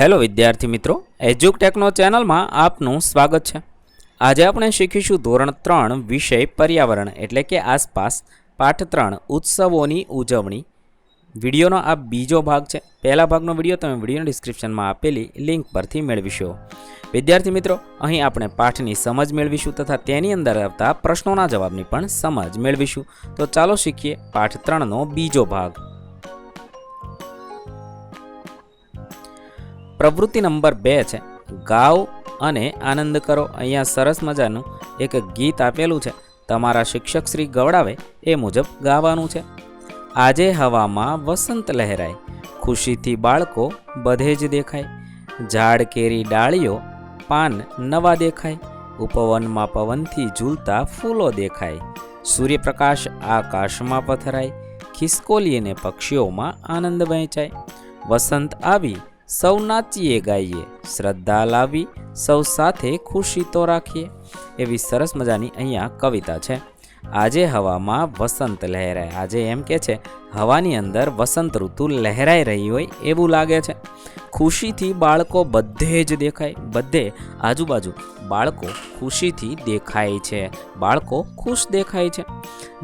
Hello વિદ્યાર્થી મિત્રો, એજ્યુકટેકનો ચેનલમાં આપનું સ્વાગત છે। આજે આપણે શીખીશું ધોરણ 3 વિષય પર્યાવરણ એટલે કે આસપાસ, પાઠ 3 ઉત્સવોની ઉજવણી। વિડીયોનો આ બીજો ભાગ છે। પહેલા ભાગનો વિડીયો તમે વિડીયોની ડિસ્ક્રિપ્શનમાં આપેલી લિંક પરથી મેળવીશો। વિદ્યાર્થી મિત્રો, અહીં આપણે પાઠની સમજ મેળવીશું તથા તેની અંદર આવતા પ્રશ્નોના જવાબની પણ સમજ મેળવીશું। તો ચાલો શીખીએ પાઠ 3નો બીજો ભાગ। પ્રવૃત્તિ નંબર 2 છે ગાઓ અને આનંદ કરો। અહીંયા સરસ મજાનું એક ગીત આપેલું છે, તમારા શિક્ષક શ્રી ગવડાવે એ મુજબ ગાવાનું છે। આજે હવામાં વસંત લહેરાય, ખુશીથી બાળકો બધે જ દેખાય, ઝાડ કેરી ડાળીઓ પાન નવા દેખાય, ઉપવનમાં પવનથી ઝૂલતા ફૂલો દેખાય, સૂર્યપ્રકાશ આકાશમાં પથરાય, ખિસકોલીને પક્ષીઓમાં આનંદ વહેંચાય, વસંત આવી સૌ નાચીએ ગાઈએ, શ્રદ્ધા લાવી સૌ સાથે ખુશી તો રાખીએ। એવી સરસ મજાની અહીંયા કવિતા છે। આજે હવામાં વસંત લહેરાય, આજે એમ કે છે હવાની અંદર વસંત ઋતુ લહેરાઈ રહી હોય એવું લાગે છે। ખુશીથી બાળકો બધે જ દેખાય, બધે આજુબાજુ બાળકો ખુશીથી દેખાય છે, બાળકો ખુશ દેખાય છે।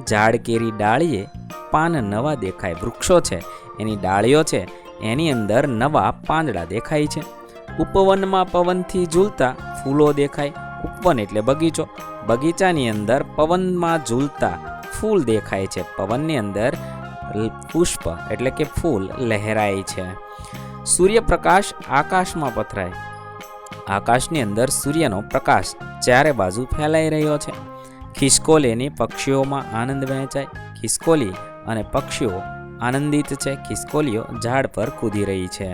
ઝાડ કેરી ડાળીએ પાન નવા દેખાય, વૃક્ષો છે એની ડાળીઓ છે એની અંદર નવા પાંદડા દેખાય છે। ઉપવનમાં પવનથી ઝૂલતા ફૂલો દેખાય, ઉપવન એટલે બગીચો, બગીચાની અંદર પવનમાં ઝૂલતા ફૂલ દેખાય છે, પવનની અંદર પુષ્પ એટલે કે ફૂલ લહેરાય છે। સૂર્યપ્રકાશ આકાશમાં પથરાય, આકાશની અંદર સૂર્યનો પ્રકાશ ચારે બાજુ ફેલાઈ રહ્યો છે। ખિસકોલીની પક્ષીઓમાં આનંદ વહેંચાય, ખિસકોલી અને પક્ષીઓ આનંદિત છે, ખિસકોલીઓ ઝાડ પર કૂદી રહી છે।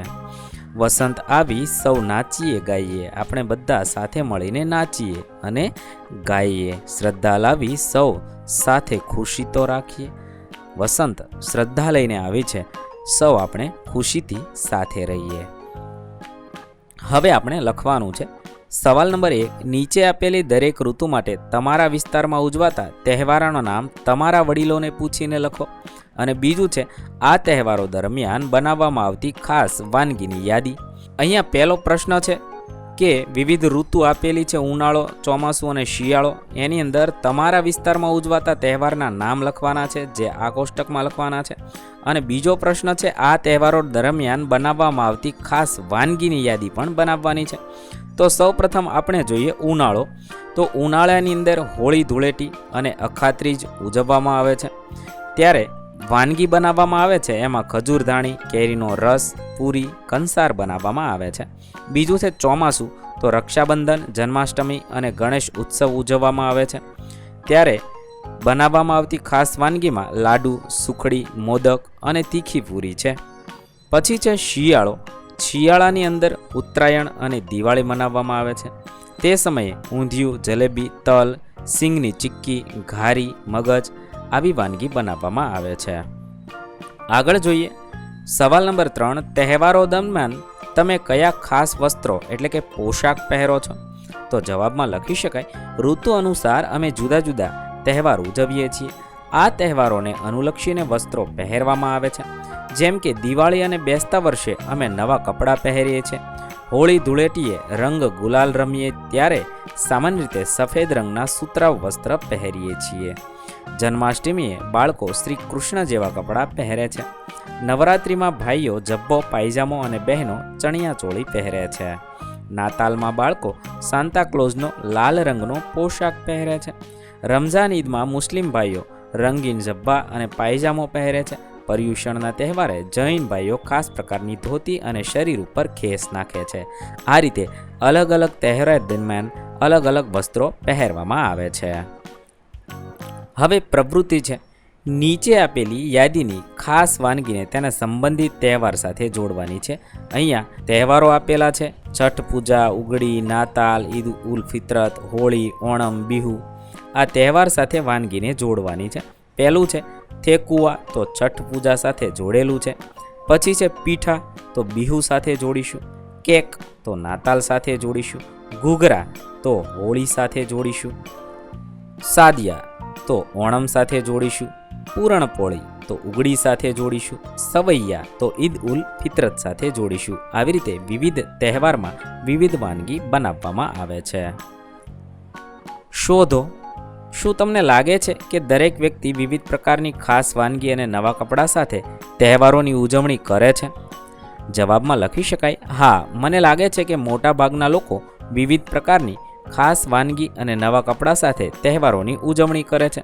વસંત આવી સૌ નાચીએ ગાઈએ, આપણે બધા સાથે મળીને નાચીએ અને ગાઈએ, શ્રદ્ધા લાવી સૌ સાથે ખુશી તો રાખીએ। વસંત શ્રદ્ધા લઈને આવી છે, સૌ આપણે ખુશીથી સાથે રહીએ। હવે આપણે લખવાનું છે સવાલ નંબર 1, નીચે આપેલી દરેક ઋતુ માટે તમારા વિસ્તારમાં ઉજવાતા તહેવારોનું નામ તમારા વડીલોને પૂછીને લખો। અને બીજું છે આ તહેવારો દરમિયાન બનાવવામાં આવતી ખાસ વાનગીની યાદી। અહીંયા પહેલો પ્રશ્ન છે કે વિવિધ ઋતુ આપેલી છે, ઉનાળો, ચોમાસું અને શિયાળો, એની અંદર તમારા વિસ્તારમાં ઉજવાતા તહેવારના નામ લખવાના છે, જે આ કોષ્ટકમાં લખવાના છે। અને બીજો પ્રશ્ન છે આ તહેવારો દરમિયાન બનાવવામાં આવતી ખાસ વાનગીની યાદી પણ બનાવવાની છે। તો સૌપ્રથમ આપણે જોઈએ ઉનાળો। તો ઉનાળાની અંદર હોળી ધૂળેટી અને અખાત્રીજ ઉજવવામાં આવે છે, ત્યારે વાનગી બનાવવામાં આવે છે, એમાં ખજૂરધાણી, કેરીનો રસ, પૂરી, કંસાર બનાવવામાં આવે છે। બીજું છે ચોમાસું, તો રક્ષાબંધન, જન્માષ્ટમી અને ગણેશ ઉત્સવ ઉજવવામાં આવે છે, ત્યારે બનાવવામાં આવતી ખાસ વાનગીમાં લાડુ, સુખડી, મોદક અને તીખી પૂરી છે। પછી છે શિયાળો, શિયાળાની અંદર ઉત્તરાયણ અને દિવાળી મનાવવામાં આવે છે, તે સમયે ઊંધિયું, જલેબી, તલ, સિંગની ચીક્કી, ઘારી, મગજ આવી વાનગી બનાવવામાં આવે છે। આગળ જોઈએ સવાલ નંબર 3, તહેવારો દરમિયાન તમે કયા ખાસ વસ્ત્રો એટલે કે પોશાક પહેરો છો? તો જવાબમાં લખી શકાય ઋતુ અનુસાર અમે જુદા જુદા તહેવાર ઉજવીએ છીએ, આ તહેવારોને અનુલક્ષીને વસ્ત્રો પહેરવામાં આવે છે, જેમ કે દિવાળી અને બેસતા વર્ષે અમે નવા કપડાં પહેરીએ છીએ, હોળી ધૂળેટીએ રંગ ગુલાલ રમીએ ત્યારે સામાન્ય રીતે સફેદ રંગના સુતરાઉ વસ્ત્ર પહેરીએ છીએ, જન્માષ્ટમીએ બાળકો શ્રી કૃષ્ણ જેવા કપડાં પહેરે છે, નવરાત્રિમાં ભાઈઓ જબ્બો પાયજામો અને બહેનો ચણિયા ચોળી પહેરે છે, નાતાલમાં બાળકો સાન્તા ક્લોઝનો લાલ રંગનો પોશાક પહેરે છે, રમઝાન ઈદમાં મુસ્લિમ ભાઈઓ રંગીન જબ્બા અને પાયજામો પહેરે છે, પર્યુષણના તહેવારે જૈન ભાઈઓ ખાસ પ્રકારની ધોતી અને શરીર ઉપર ખેસ નાખે છે। આ રીતે અલગ અલગ તહેવાર દરમિયાન અલગ અલગ વસ્ત્રો પહેરવામાં આવે છે। હવે પ્રવૃત્તિ છે નીચે આપેલી યાદીની ખાસ વાનગીને તેના સંબંધિત તહેવાર સાથે જોડવાની છે। અહીંયા તહેવારો આપેલા છે છઠ પૂજા, ઉગડી, નાતાલ, ઈદ ઉલ ફિત્રત, હોળી, ઓણમ, બિહુ, આ તહેવાર સાથે વાનગીને જોડવાની છે। પહેલું છે થેકુવા, તો છઠ પૂજા સાથે જોડેલું છે। પછી છે પીઠા, તો બિહુ સાથે જોડીશું, કેક તો નાતાલ સાથે જોડીશું, ઘૂઘરા તો હોળી સાથે જોડીશું, સાદિયા તો ઓણમ સાથે જોડીશું, પૂરણપોળી તો ઉગડી સાથે જોડીશું, સવૈયા તો ઈદ ઉલ ફિત્રત સાથે જોડીશું. આવી રીતે વિવિધ તહેવારમાં વિવિધ વાનગી બનાવવામાં આવે છે. શોધો. શું તમને લાગે છે કે દરેક વ્યક્તિ વિવિધ પ્રકારની ખાસ વાનગી અને નવા કપડાં સાથે તહેવારોની ઉજવણી કરે છે? જવાબમાં લખી શકાય, હા, મને લાગે છે કે મોટા ભાગના લોકો વિવિધ પ્રકારની ખાસ વાનગી અને નવા કપડાં સાથે તહેવારોની ઉજવણી કરે છે.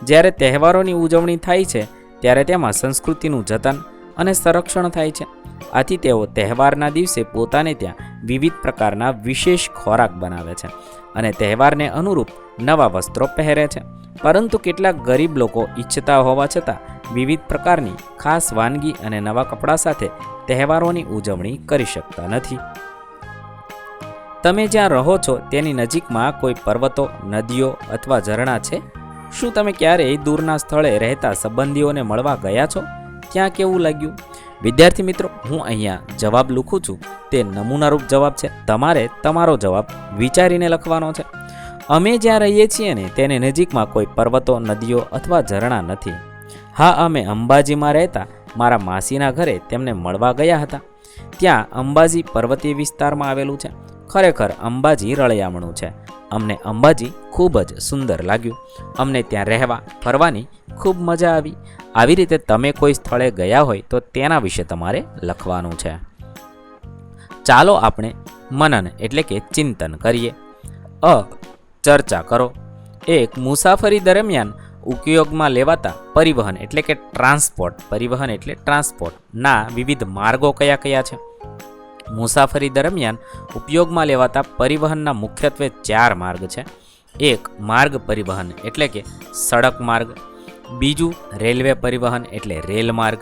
જ્યારે તહેવારોની ઉજવણી થાય છે ત્યારે તેમાં સંસ્કૃતિનું જતન અને સંરક્ષણ થાય છે. આથી તેઓ તહેવારના દિવસે પોતાને ત્યાં વિવિધ પ્રકારના વિશેષ ખોરાક બનાવે છે અને તહેવારને અનુરૂપ નવા વસ્ત્રો પહેરે છે. પરંતુ કેટલાક ગરીબ લોકો ઈચ્છતા હોવા છતાં વિવિધ પ્રકારની ખાસ વાનગી અને નવા કપડાં સાથે તહેવારોની ઉજવણી કરી શકતા નથી. તમે જ્યાં રહો છો તેની નજીકમાં કોઈ પર્વતો, નદીઓ અથવા ઝરણા છે? શું તમે ક્યારેય દૂરના સ્થળે રહેતા સંબંધીઓને મળવા ગયા છો? ત્યાં કેવું લાગ્યું? વિદ્યાર્થી મિત્રો, હું અહીંયા જવાબ લખું છું તે નમૂનારૂપ જવાબ છે. તમારે તમારો જવાબ વિચારીને લખવાનો છે. અમે જ્યાં રહીએ છીએ ને તેની નજીકમાં કોઈ પર્વતો, નદીઓ અથવા ઝરણા નથી. હા, અમે અંબાજીમાં રહેતા મારા માસીના ઘરે તેમને મળવા ગયા હતા. ત્યાં અંબાજી પર્વતીય વિસ્તારમાં આવેલું છે. ખરેખર અંબાજી રળિયામણું છે. અમને અંબાજી ખૂબ જ સુંદર લાગ્યું. અમને ત્યાં રહેવા, ફરવાની ખૂબ મજા આવી. આવી રીતે તમે કોઈ સ્થળે ગયા હોય તો તેના વિશે તમારે લખવાનું છે. ચાલો આપણે મનન એટલે કે ચિંતન કરીએ. ચર્ચા કરો. 1. મુસાફરી દરમિયાન ઉપયોગમાં લેવાતા પરિવહન એટલે કે ટ્રાન્સપોર્ટ ના વિવિધ માર્ગો કયા કયા છે? મુસાફરી દરમિયાન ઉપયોગમાં લેવાતા પરિવહનના મુખ્યત્વે 4 માર્ગ છે. 1. માર્ગ પરિવહન એટલે કે સડક માર્ગ. 2. રેલવે પરિવહન એટલે રેલ માર્ગ.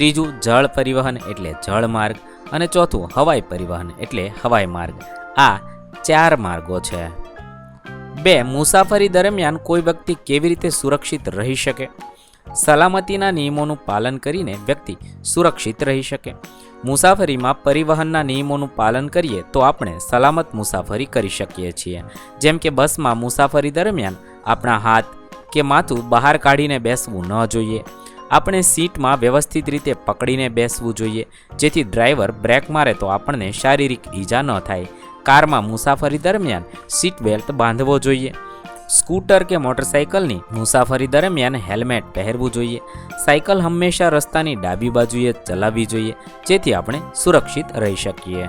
3. જળ પરિવહન એટલે જળ માર્ગ. અને 4. હવાઈ પરિવહન એટલે હવાઈ માર્ગ. આ 4 માર્ગો છે. 2. મુસાફરી દરમિયાન કોઈ વ્યક્તિ કેવી રીતે સુરક્ષિત રહી શકે? સલામતીના નિયમોનું પાલન કરીને વ્યક્તિ સુરક્ષિત રહી શકે. મુસાફરીમાં પરિવહનના નિયમોનું પાલન કરીએ તો આપણે સલામત મુસાફરી કરી શકીએ છીએ. જેમ કે બસમાં મુસાફરી દરમિયાન આપણા હાથ કે માથું બહાર કાઢીને બેસવું ન જોઈએ. આપણે સીટમાં વ્યવસ્થિત રીતે પકડીને બેસવું જોઈએ, જેથી ડ્રાઈવર બ્રેક મારે તો આપણને શારીરિક ઈજા ન થાય. કારમાં મુસાફરી દરમિયાન સીટ બેલ્ટ બાંધવો જોઈએ. સ્કૂટર કે મોટરસાઇકલની મુસાફરી દરમિયાન હેલ્મેટ પહેરવું જોઈએ. સાયકલ હંમેશા રસ્તાની ડાબી બાજુએ ચલાવવી જોઈએ, જેથી આપણે સુરક્ષિત રહી શકીએ.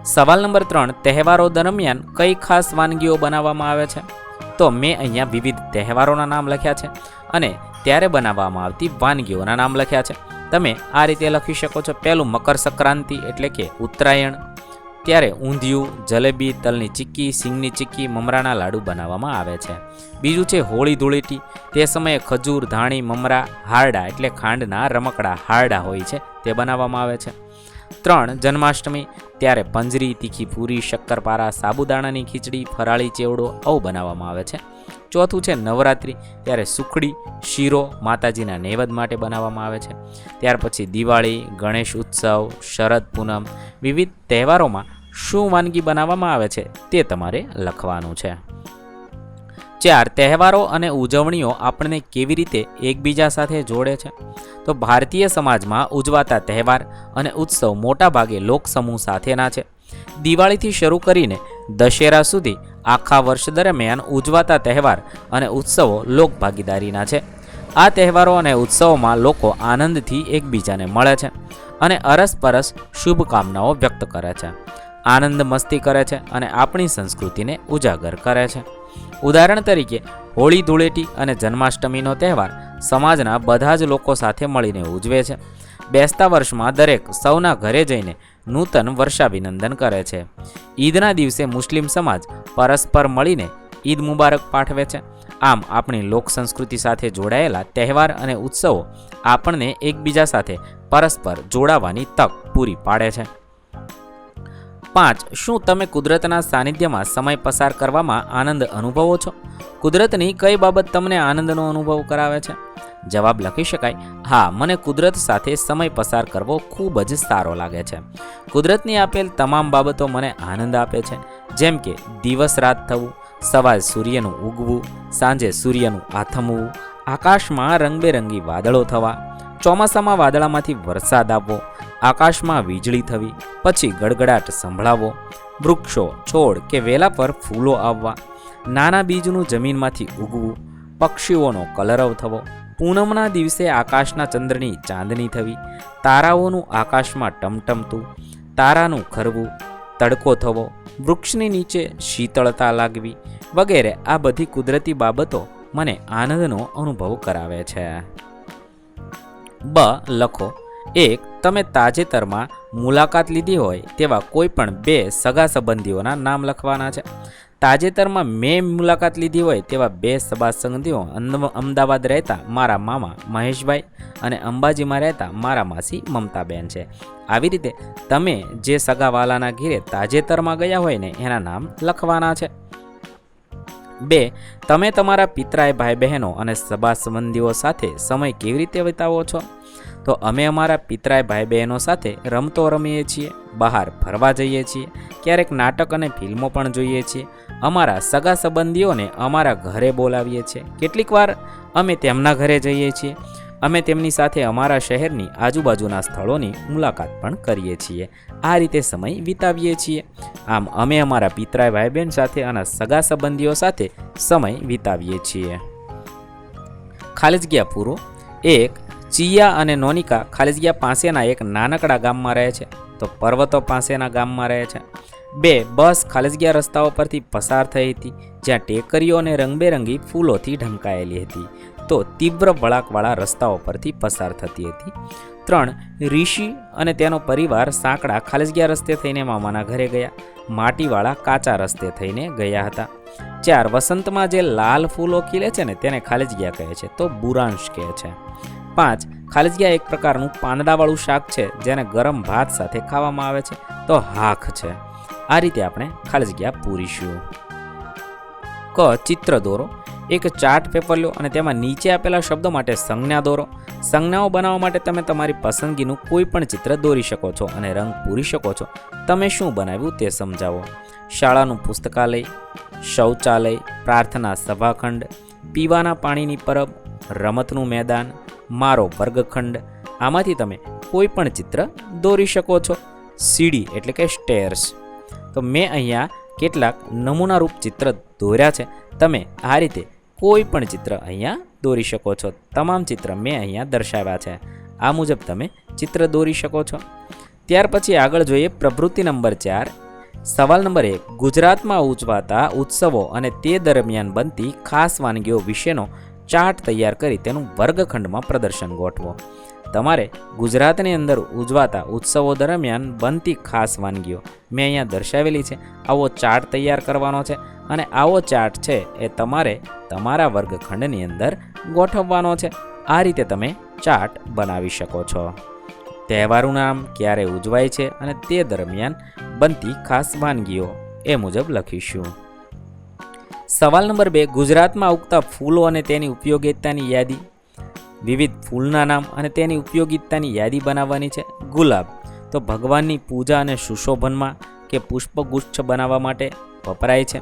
સવાલ નંબર 3. તહેવારો દરમિયાન કઈ ખાસ વાનગીઓ બનાવવામાં આવે છે? તો મેં અહીંયા વિવિધ તહેવારોના નામ લખ્યા છે અને ત્યારે બનાવવામાં આવતી વાનગીઓના નામ લખ્યા છે. તમે આ રીતે લખી શકો છો. પહેલું મકર સંક્રાંતિ એટલે કે ઉત્તરાયણ. ત્યારે ઊંધિયું, જલેબી, તલની ચીક્કી, સિંગની ચીક્કી, મમરાના લાડુ બનાવવામાં આવે છે. બીજું છે હોળી ધૂળેટી. તે સમયે ખજૂર, ધાણી, મમરા, હારડા એટલે ખાંડના રમકડા હારડા હોય છે તે બનાવવામાં આવે છે. 3. જન્માષ્ટમી. ત્યારે પંજરી, તીખી પૂરી, શક્કરપારા, સાબુદાણાની ખીચડી, ફરાળી ચેવડો આવું બનાવવામાં આવે છે. 4. છે નવરાત્રિ. ત્યારે સુખડી, શીરો માતાજીના નૈવેદ્ય માટે બનાવવામાં આવે છે. ત્યાર પછી દિવાળી, ગણેશ ઉત્સવ, શરદ પૂનમ, વિવિધ તહેવારોમાં શું વાનગી બનાવવામાં આવે છે તે તમારે લખવાનું છે. 4. તહેવારો અને ઉજવણીઓ આપણને કેવી રીતે એકબીજા સાથે જોડે છે? તો ભારતીય સમાજમાં ઉજવાતા તહેવાર અને ઉત્સવ મોટાભાગે લોકસમૂહ સાથેના છે. દિવાળીથી શરૂ કરીને દશેરા સુધી આખા વર્ષ દરમિયાન ઉજવાતા તહેવાર અને ઉત્સવો લોકભાગીદારીના છે. આ તહેવારો અને ઉત્સવોમાં લોકો આનંદથી એકબીજાને મળે છે અને અરસપરસ શુભકામનાઓ વ્યક્ત કરે છે, આનંદ મસ્તી કરે છે અને આપણી સંસ્કૃતિને ઉજાગર કરે છે. ઉદાહરણ તરીકે હોળી ધૂળેટી અને જન્માષ્ટમીનો તહેવાર સમાજના બધા જ લોકો સાથે મળીને ઉજવે છે. બેસતા વર્ષમાં દરેક સૌના ઘરે જઈને નૂતન વર્ષાભિનંદન કરે છે. ઈદના દિવસે મુસ્લિમ સમાજ પરસ્પર મળીને ઈદ મુબારક પાઠવે છે. આમ આપણી લોક સંસ્કૃતિ સાથે જોડાયેલા તહેવાર અને ઉત્સવો આપણને એકબીજા સાથે પરસ્પર જોડાવાની તક પૂરી પાડે છે. 5. શું તમે કુદરતના સાનિધ્યમાં સમય પસાર કરવામાં આનંદ અનુભવો છો? કુદરતની કઈ બાબત તમને આનંદનો અનુભવ કરાવે છે? જવાબ લખી શકાય, હા, મને કુદરત સાથે સમય પસાર કરવો ખૂબ જ સારો લાગે છે. કુદરતની આપેલ તમામ બાબતો મને આનંદ આપે છે, જેમ કે દિવસ રાત થવું, સવારે સૂર્યનું ઉગવું, સાંજે સૂર્યનું આથમવું, આકાશમાં રંગબેરંગી વાદળો થવા, ચોમાસામાં વાદળામાંથી વરસાદ આવવો, આકાશમાં વીજળી થવી, પછી ગડગડાટ સંભળાવો, વૃક્ષો, છોડ કે વેલા પર ફૂલો આવવા, નાના બીજનું જમીનમાંથી ઉગવું, પક્ષીઓનો કલરવ થવો, પૂનમના દિવસે આકાશના ચંદ્રની ચાંદની થવી, તારાઓનું આકાશમાં ટમટમતું, તારાનું ખરવું, તડકો થવો, વૃક્ષની નીચે શીતળતા લાગવી વગેરે આ બધી કુદરતી બાબતો મને આનંદનો અનુભવ કરાવે છે. બ લખો. 1. તમે તાજેતરમાં મુલાકાત લીધી હોય તેવા કોઈ પણ 2 સગા સંબંધીઓના નામ લખવાના છે. તાજેતરમાં મેં મુલાકાત લીધી હોય તેવા 2 સગા સંબંધીઓ અમદાવાદ રહેતા મારા મામા મહેશભાઈ અને અંબાજીમાં રહેતા મારા માસી મમતાબેન છે. આવી રીતે તમે જે સગાવાલાના ઘેરે તાજેતરમાં ગયા હોય ને એના નામ લખવાના છે. 2. તમે તમારા પિતરાય ભાઈ બહેનો અને સગા સંબંધીઓ સાથે સમય કેવી રીતે વિતાવો છો? તો અમે અમારા પિતરાય ભાઈ બહેનો સાથે રમતો રમીએ છીએ, બહાર ફરવા જઈએ છીએ, ક્યારેક નાટક અને ફિલ્મો પણ જોઈએ છીએ. અમારા સગા સંબંધીઓને અમારા ઘરે બોલાવીએ છીએ. કેટલીક વાર અમે તેમના ઘરે જઈએ છીએ. અમે તેમની સાથે અમારા શહેરની આજુબાજુના સ્થળોની મુલાકાત પણ કરીએ છીએ. આ રીતે સમય વિતાવીએ છીએ. આમ અમે અમારા પિતરાય ભાઈ બહેન સાથે અને સગા સંબંધીઓ સાથે સમય વિતાવીએ છીએ. ખાલી જગ્યા પૂરો. 1. ચિયા અને નોનિકા ખાલી જગ્યા પાસેના એક નાનકડા ગામમાં રહે છે. તો પર્વતો પાસેના ગામમાં રહે છે. 2. બસ ખાલી જગ્યા રસ્તાઓ પરથી પસાર થઈ હતી, જ્યાં ટેકરીઓ અને રંગબેરંગી ફૂલોથી ઢંકાયેલી હતી. તો તીવ્ર વળાંકવાળા રસ્તાઓ પરથી પસાર થતી હતી. 3. ઋષિ અને તેનો પરિવાર સાંકડા ખાલી જગ્યા રસ્તે થઈને મામાના ઘરે ગયા. માટીવાળા કાચા રસ્તે થઈને ગયા હતા. 4. વસંતમાં જે લાલ ફૂલો ખીલે છે ને તેને ખાલી જગ્યા કહે છે, તો બુરાંશ કહે છે. 5. ખાલી જગ્યા એક પ્રકારનું પાંદડાવાળું શાક છે, જેને ગરમ ભાત સાથે ખાવામાં આવે છે, તો હાખ છે. આ રીતે આપણે ખાલી જગ્યા પૂરીશું. ક. ચિત્ર દોરો. એક ચાર્ટ પેપર લો અને તેમાં નીચે આપેલા શબ્દો માટે સંજ્ઞા દોરો. સંજ્ઞાઓ બનાવવા માટે તમે તમારી પસંદગીનું કોઈ પણ ચિત્ર દોરી શકો છો અને રંગ પૂરી શકો છો. તમે શું બનાવ્યું તે સમજાવો. શાળાનું પુસ્તકાલય, શૌચાલય, પ્રાર્થના સભાખંડ, પીવાના પાણીની પરબ, રમતનું મેદાન, મારો વર્ગખંડ. આમાંથી તમે કોઈ પણ ચિત્ર દોરી શકો છો. સીડી એટલે કે સ્ટેર્સ. તો મેં અહીંયા કેટલાક નમૂનારૂપ ચિત્ર દોર્યા છે. તમે આ રીતે કોઈ પણ ચિત્ર અહીંયા દોરી શકો છો. તમામ ચિત્ર મેં અહીંયા દર્શાવ્યા છે. આ મુજબ તમે ચિત્ર દોરી શકો છો. ત્યાર પછી આગળ જોઈએ પ્રવૃત્તિ નંબર 4. સવાલ નંબર 1. ગુજરાતમાં ઉજવાતા ઉત્સવો અને તે દરમિયાન બનતી ખાસ વાનગીઓ વિશેનો ચાર્ટ તૈયાર કરી તેનું વર્ગખંડમાં પ્રદર્શન ગોઠવો. તમારે ગુજરાતની અંદર ઉજવાતા ઉત્સવો દરમિયાન બનતી ખાસ વાનગીઓ મેં અહીંયા દર્શાવેલી છે. આવો ચાર્ટ તૈયાર કરવાનો છે અને આવો ચાર્ટ છે એ તમારે તમારા વર્ગખંડની અંદર ગોઠવવાનો છે. આ રીતે તમે ચાર્ટ બનાવી શકો છો. તહેવારનું નામ ક્યારે ઉજવાય છે અને તે દરમિયાન બનતી ખાસ વાનગીઓ એ મુજબ લખીશું. સવાલ નંબર 2. ગુજરાતમાં ઉગતા ફૂલો અને તેની ઉપયોગિતાની યાદી. વિવિધ ફૂલના નામ અને તેની ઉપયોગિતાની યાદી બનાવવાની છે. ગુલાબ તો ભગવાનની પૂજા અને સુશોભનમાં કે પુષ્પગુચ્છ બનાવવા માટે વપરાય છે.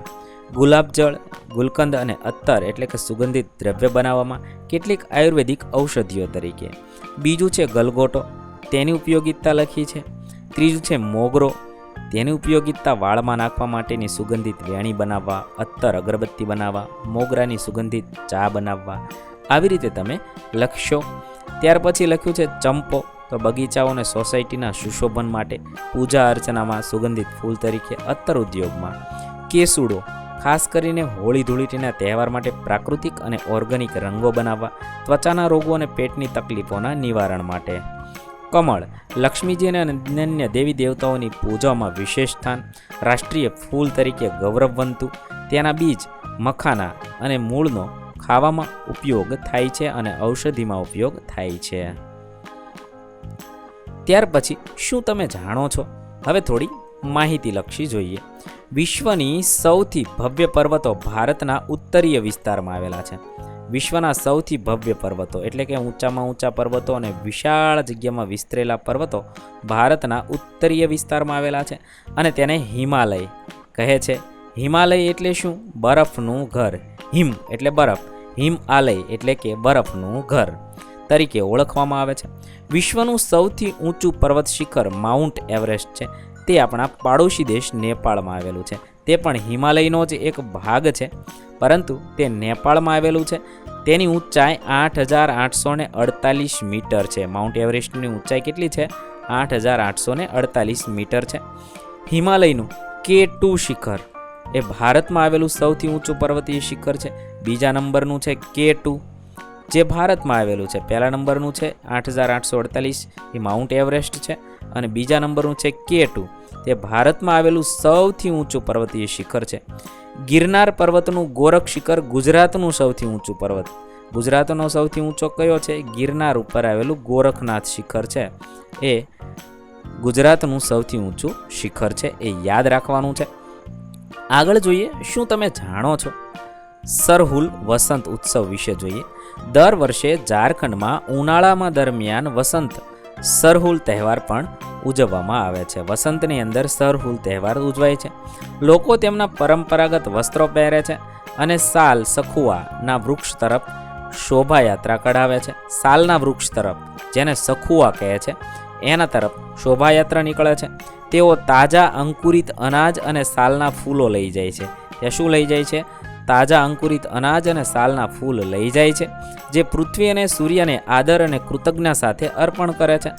ગુલાબજળ, ગુલકંદ અને અત્તર એટલે કે સુગંધિત દ્રવ્ય બનાવવામાં, કેટલીક આયુર્વેદિક ઔષધિઓ તરીકે. બીજું છે ગલગોટો, તેની ઉપયોગિતા લખી છે. ત્રીજું છે મોગરો, તેની ઉપયોગિતા વાળમાં નાખવા માટેની સુગંધિત વેણી બનાવવા, અત્તર અગરબત્તી બનાવવા, મોગરાની સુગંધિત ચા બનાવવા. આવી રીતે તમે લખશો. ત્યાર પછી લખ્યું છે ચંપો, તો બગીચાઓ અને સોસાયટીના સુશોભન માટે, પૂજા અર્ચનામાં સુગંધિત ફૂલ તરીકે, અત્તર ઉદ્યોગમાં. કેસુડો, ખાસ કરીને હોળી ધૂળેટીના તહેવાર માટે પ્રાકૃતિક અને ઓર્ગેનિક રંગો બનાવવા, ત્વચાના રોગો અને પેટની તકલીફોના નિવારણ માટે. કમળ, લક્ષ્મીજી અને અન્ય દેવી દેવતાઓની પૂજામાં વિશેષ સ્થાન, રાષ્ટ્રીય ફૂલ તરીકે ગૌરવવંતું. તેના બીજ, મખાના અને મૂળનો ખાવામાં ઉપયોગ થાય છે અને ઔષધિમાં ઉપયોગ થાય છે. ત્યાર પછી શું તમે જાણો છો? હવે થોડી માહિતી લક્ષી જોઈએ. વિશ્વની સૌથી ભવ્ય પર્વતો ભારતના ઉત્તરીય વિસ્તારમાં આવેલા છે. વિશ્વના સૌથી ભવ્ય પર્વતો એટલે કે ઊંચામાં ઊંચા પર્વતો અને વિશાળ જગ્યામાં વિસ્તરેલા પર્વતો ભારતના ઉત્તરીય વિસ્તારમાં આવેલા છે અને તેને હિમાલય કહે છે. હિમાલય એટલે શું? બરફનું ઘર. હિમ એટલે બરફ. હિમાલય એટલે કે બરફનું ઘર તરીકે ઓળખવામાં આવે છે. વિશ્વનું સૌથી ઊંચું પર્વત શિખર માઉન્ટ એવરેસ્ટ છે તે આપણા પાડોશી દેશ નેપાળમાં આવેલું છે. તે પણ હિમાલયનો જ એક ભાગ છે, પરંતુ તે નેપાળમાં આવેલું છે. તેની ઊંચાઈ 8,848 મીટર છે. માઉન્ટ એવરેસ્ટની ઊંચાઈ કેટલી છે? 8,848 મીટર છે. હિમાલયનું K2 શિખર એ ભારતમાં આવેલું સૌથી ઊંચું પર્વતીય શિખર છે. બીજા નંબરનું છે K2 જે ભારતમાં આવેલું છે. પહેલા નંબરનું છે 8,848 એ માઉન્ટ એવરેસ્ટ છે, અને બીજા નંબરનું છે K2 તે ભારતમાં આવેલું સૌથી ઊંચું પર્વતીય શિખર છે. ગિરનાર પર્વતનું ગોરખ શિખર ગુજરાતનું સૌથી ઊંચું પર્વત. ગુજરાતનો સૌથી ઊંચો કયો છે? ગિરનાર ઉપર આવેલું ગોરખનાથ શિખર છે એ ગુજરાતનું સૌથી ઊંચું શિખર છે. એ યાદ રાખવાનું છે. આગળ જોઈએ, શું તમે જાણો છો? સરહુલ વસંત ઉત્સવ વિશે જોઈએ. દર વર્ષે ઝારખંડમાં ઉનાળામાં દરમિયાન વસંત સરહુલ તહેવાર પણ ઉજવવામાં આવે છે. વસંતની અંદર સરહુલ તહેવાર ઉજવાય છે. લોકો તેમના પરંપરાગત વસ્ત્રો પહેરે છે અને સાલ સખુઆના વૃક્ષ તરફ શોભાયાત્રા કઢાવે છે. સાલના વૃક્ષ તરફ, જેને સખુઆ કહે છે, એના તરફ શોભાયાત્રા નીકળે છે. તેઓ તાજા અંકુરિત અનાજ અને સાલના ફૂલો લઈ જાય છે. તે શું લઈ જાય છે? તાજા અંકુરિત અનાજ અને સાલના ફૂલ લઈ જાય છે, જે પૃથ્વી અને સૂર્યને આદર અને કૃતજ્ઞતા સાથે અર્પણ કરે છે.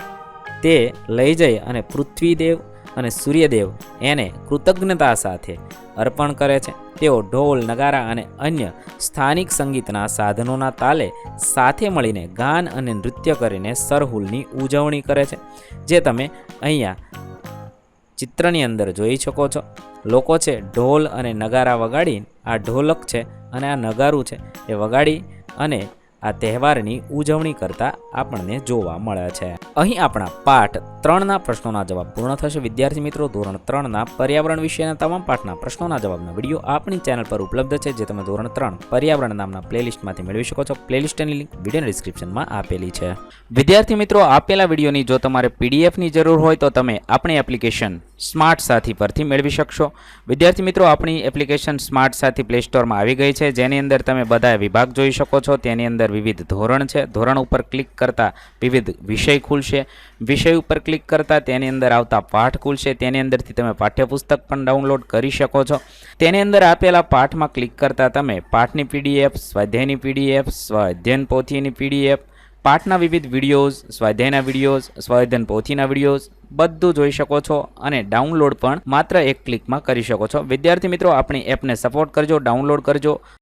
તે લઈ જઈ અને પૃથ્વીદેવ અને સૂર્યદેવ એને કૃતજ્ઞતા સાથે અર્પણ કરે છે. તેઓ ઢોલ, નગારા અને અન્ય સ્થાનિક સંગીતના સાધનોના તાલે સાથે મળીને ગાન અને નૃત્ય કરીને સરહુલની ઉજવણી કરે છે, જે તમે અહીંયા ચિત્રની અંદર જોઈ શકો છો. લોકો છે ઢોલ અને નગારા વગાડી, આ ઢોલક છે અને આ નગારું છે એ વગાડી અને આ તહેવારની ઉજવણી કરતા આપણને જોવા મળે છે. અહીં આપણા પાઠ 3ના પ્રશ્નોના જવાબ પૂર્ણ થશે. વિદ્યાર્થી મિત્રો, ધોરણ 3ના પર્યાવરણ વિષયના તમામ પાઠના પ્રશ્નોના જવાબના વિડીયો આપણી ચેનલ પર ઉપલબ્ધ છે, જે તમે ધોરણ 3 પર્યાવરણ નામના પ્લેલિસ્ટમાંથી મેળવી શકો છો. પ્લેલિસ્ટની લિંક વિડીયોના ડિસ્ક્રિપ્શનમાં આપેલી છે. વિદ્યાર્થી મિત્રો, આપેલા વિડીયોની જો તમારે પીડીએફની જરૂર હોય તો તમે આપણી એપ્લિકેશન સ્માર્ટ સાથી પરથી મેળવી શકશો. વિદ્યાર્થી મિત્રો, આપણી એપ્લિકેશન સ્માર્ટ સાથી પ્લે સ્ટોરમાં આવી ગઈ છે, જેની અંદર તમે બધા વિભાગ જોઈ શકો છો. તેની અંદર વિવિધ ધોરણ છે. ધોરણ ઉપર ક્લિક કરતા વિવિધ વિષય ખુલશે. વિષય ઉપર ક્લિક કરતા તેની અંદર આવતા પાઠ ખુલશે. તેની અંદરથી તમે પાઠ્યપુસ્તક પણ ડાઉનલોડ કરી શકો છો. તેની અંદર આપેલા પાઠમાં ક્લિક કરતા તમે પાઠની પીડીએફ, સ્વાધ્યાયની પીડીએફ, સ્વાધ્યાયન પોથીની પીડીએફ, પાઠના વિવિધ વિડીયોઝ, સ્વાધ્યાયના વિડીયોઝ, સ્વાધ્યાયન પોથીના વિડીયોઝ બધું જોઈ શકો છો અને ડાઉનલોડ પણ માત્ર એક ક્લિકમાં કરી શકો છો. વિદ્યાર્થી મિત્રો, આપણી એપને સપોર્ટ કરજો, ડાઉનલોડ કરજો.